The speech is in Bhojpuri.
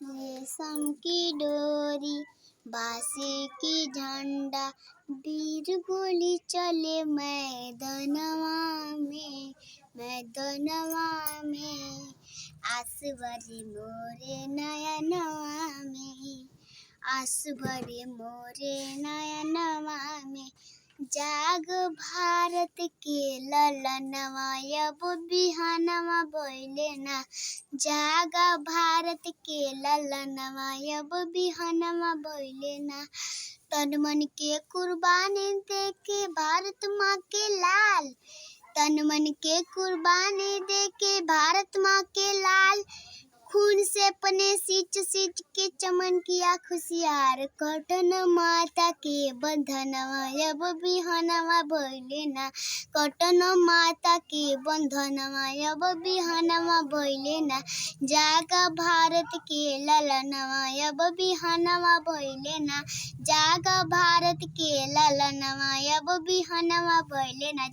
रेशम की डोरी बांसे की झंडा वीर गोली चले मैदानवा में आस भरे मोरे नयनवा में आस भरे मोरे नयनवा में जाग भारत के ललनवा अब बिहानवा बोले ना जागा भारत के ललनवा अब बिहानवा बोले ना तन मन के कुर्बानी दे के भारत माँ के लाल तन मन के कुर्बानी दे के भारत माँ के लाल खून से अपने सींच सींच के चमन किया खुशियार कॉटन माता के बंधनवा अब बिहानवा बोले ना कॉटन माता के बंधनवा अब बिहानवा बोले ना जागा भारत के ललनवा अब बिहानवा बोले ना जागा भारत के ललनवा अब बिहानवा बोले ना।